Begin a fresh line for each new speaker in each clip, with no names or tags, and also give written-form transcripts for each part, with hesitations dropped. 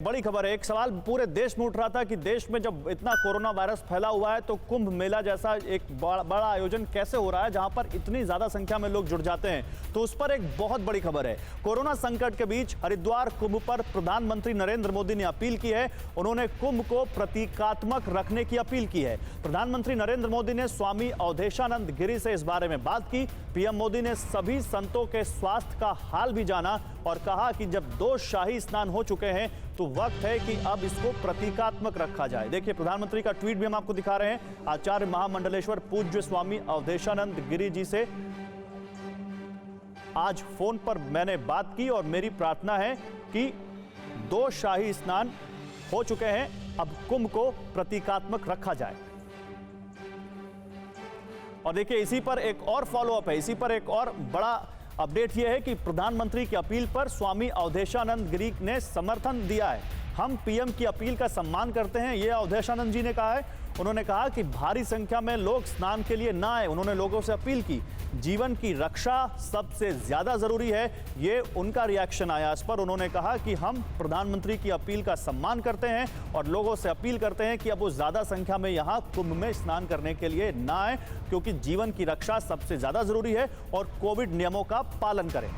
बड़ी खबर है। एक सवाल पूरे देश में उठ रहा था कि देश में जब इतना कोरोना वायरस फैला हुआ है तो कुंभ मेला जैसा एक बड़ा आयोजन कैसे हो रहा है जहां पर इतनी ज्यादा संख्या में लोग जुड़ जाते हैं। तो उस पर एक बहुत बड़ी खबर है। कोरोना संकट के बीच हरिद्वार कुंभ पर प्रधानमंत्री नरेंद्र मोदी ने अपील की है। उन्होंने कुंभ को प्रतीकात्मक रखने की अपील की है। प्रधानमंत्री नरेंद्र मोदी ने स्वामी अवधेशानंद गिरी से इस बारे में बात की। पीएम मोदी ने सभी संतों के स्वास्थ्य का हाल भी जाना और कहा कि जब 2 शाही स्नान हो चुके हैं तो वक्त है कि अब इसको प्रतीकात्मक रखा जाए। देखिए, प्रधानमंत्री का ट्वीट भी हम आपको दिखा रहे हैं। आचार्य महामंडलेश्वर पूज्य स्वामी अवधेशानंद गिरी जी से आज फोन पर मैंने बात की और मेरी प्रार्थना है कि 2 शाही स्नान हो चुके हैं, अब कुंभ को प्रतीकात्मक रखा जाए। और देखिए, इसी पर एक और फॉलोअप है, इसी पर एक और बड़ा अपडेट यह है कि प्रधानमंत्री की अपील पर स्वामी अवधेशानंद गिरी ने समर्थन दिया है। हम पीएम की अपील का सम्मान करते हैं, यह अवधेशानंद जी ने कहा है। उन्होंने कहा कि भारी संख्या में लोग स्नान के लिए ना आए। उन्होंने लोगों से अपील की, जीवन की रक्षा सबसे ज्यादा जरूरी है। ये उनका रिएक्शन आया इस पर। उन्होंने कहा कि हम प्रधानमंत्री की अपील का सम्मान करते हैं और लोगों से अपील करते हैं कि अब वो ज्यादा संख्या में यहां कुंभ में स्नान करने के लिए ना आए, क्योंकि जीवन की रक्षा सबसे ज्यादा जरूरी है और कोविड नियमों का पालन करें।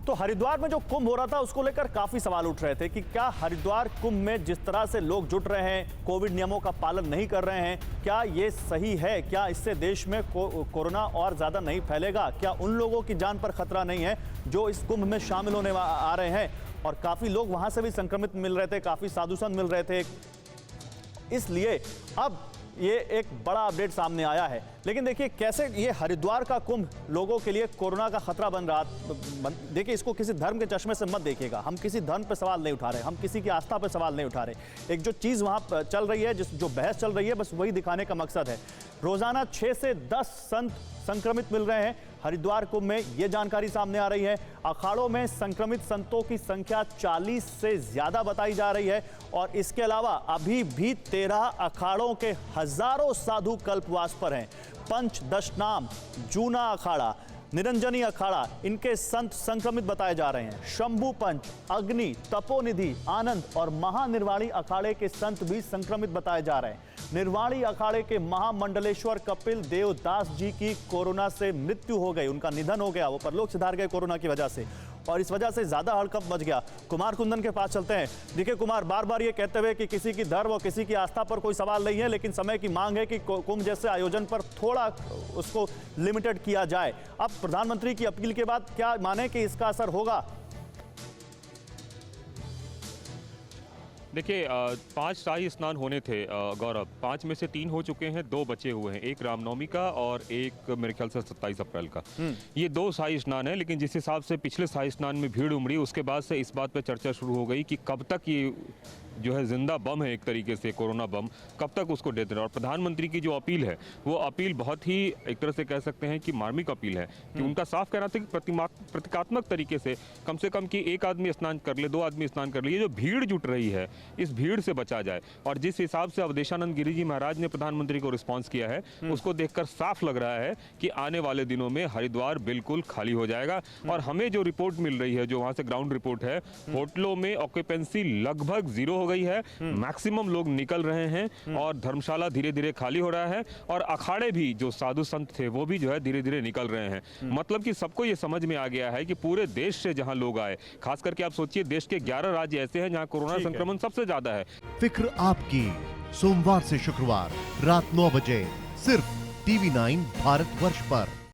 तो हरिद्वार में जो कुंभ हो रहा था उसको लेकर काफी सवाल उठ रहे थे कि क्या हरिद्वार कुंभ में जिस तरह से लोग जुट रहे हैं, कोविड नियमों का पालन नहीं कर रहे हैं, क्या ये सही है? क्या इससे देश में कोरोना और ज्यादा नहीं फैलेगा? क्या उन लोगों की जान पर खतरा नहीं है जो इस कुंभ में शामिल होने आ रहे हैं? और काफी लोग वहां से भी संक्रमित मिल रहे थे, काफी साधु संत मिल रहे थे। इसलिए अब ये एक बड़ा अपडेट सामने आया है। लेकिन देखिए कैसे ये हरिद्वार का कुंभ लोगों के लिए कोरोना का खतरा बन रहा। देखिए, इसको किसी धर्म के चश्मे से मत देखिएगा। हम किसी धर्म पे सवाल नहीं उठा रहे, हम किसी की आस्था पे सवाल नहीं उठा रहे। एक जो चीज़ वहाँ चल रही है, जो बहस चल रही है, बस वही दिखाने का मकसद है। रोजाना 6 से 10 संत संक्रमित मिल रहे हैं हरिद्वार कुंभ में, ये जानकारी सामने आ रही है। अखाड़ों में संक्रमित संतों की संख्या 40 से ज्यादा बताई जा रही है और इसके अलावा अभी भी 13 अखाड़ों के हजारों साधु कल्पवास पर हैं। पंच दशनाम, जूना अखाड़ा, निरंजनी अखाड़ा, इनके संत संक्रमित बताए जा रहे हैं। शंभू पंच, अग्नि, तपोनिधि, आनंद और महानिर्वाणी अखाड़े के संत भी संक्रमित बताए जा रहे हैं। निर्वाणी अखाड़े के महामंडलेश्वर कपिल देवदास जी की कोरोना से मृत्यु हो गई, उनका निधन हो गया, वो परलोक सिधार गए कोरोना की वजह से और इस वजह से ज्यादा हड़कंप मच गया। कुमार कुंदन के पास चलते हैं। देखिए कुमार, बार बार ये कहते हुए कि किसी की धर्म और किसी की आस्था पर कोई सवाल नहीं है, लेकिन समय की मांग है कि कुंभ जैसे आयोजन पर थोड़ा उसको लिमिटेड किया जाए। अब प्रधानमंत्री की अपील के बाद क्या माने कि इसका असर होगा?
देखिए, 5 शाही स्नान होने थे गौरव। 5 में से 3 हो चुके हैं, 2 बचे हुए हैं। एक रामनवमी का और एक मेरे ख्याल से 27 अप्रैल का। ये 2 शाही स्नान है। लेकिन जिस हिसाब से पिछले शाही स्नान में भीड़ उमड़ी, उसके बाद से इस बात पर चर्चा शुरू हो गई कि कब तक ये जो है जिंदा बम है, एक तरीके से कोरोना बम, कब तक उसको देते रहे। और प्रधानमंत्री की जो अपील है वो अपील बहुत ही एक तरह से कह सकते हैं कि मार्मिक अपील है कि उनका साफ कहना था कि प्रतीकात्मक तरीके से कम कि एक आदमी स्नान कर ले, 2 आदमी स्नान कर ले, ये जो भीड़ जुट रही है इस भीड़ से बचा जाए। और जिस हिसाब से अवधेशानंद गिरी जी महाराज ने प्रधानमंत्री को रिस्पॉन्स किया है, उसको देखकर साफ लग रहा है कि आने वाले दिनों में हरिद्वार बिल्कुल खाली हो जाएगा। और हमें जो रिपोर्ट मिल रही है, जो वहां से ग्राउंड रिपोर्ट है, होटलों में ऑक्यूपेंसी लगभग 0 हो गई है। मैक्सिमम लोग निकल रहे हैं और धर्मशाला धीरे धीरे खाली हो रहा है और अखाड़े भी जो साधु संत थे वो भी जो है धीरे धीरे निकल रहे हैं। मतलब कि सबको ये समझ में आ गया है कि पूरे देश से जहां लोग आए, खास करके आप सोचिए देश के 11 राज्य ऐसे हैं जहां कोरोना संक्रमण सबसे ज्यादा है।
फिक्र आपकी, सोमवार से शुक्रवार रात 9 बजे सिर्फ TV9 भारतवर्ष पर।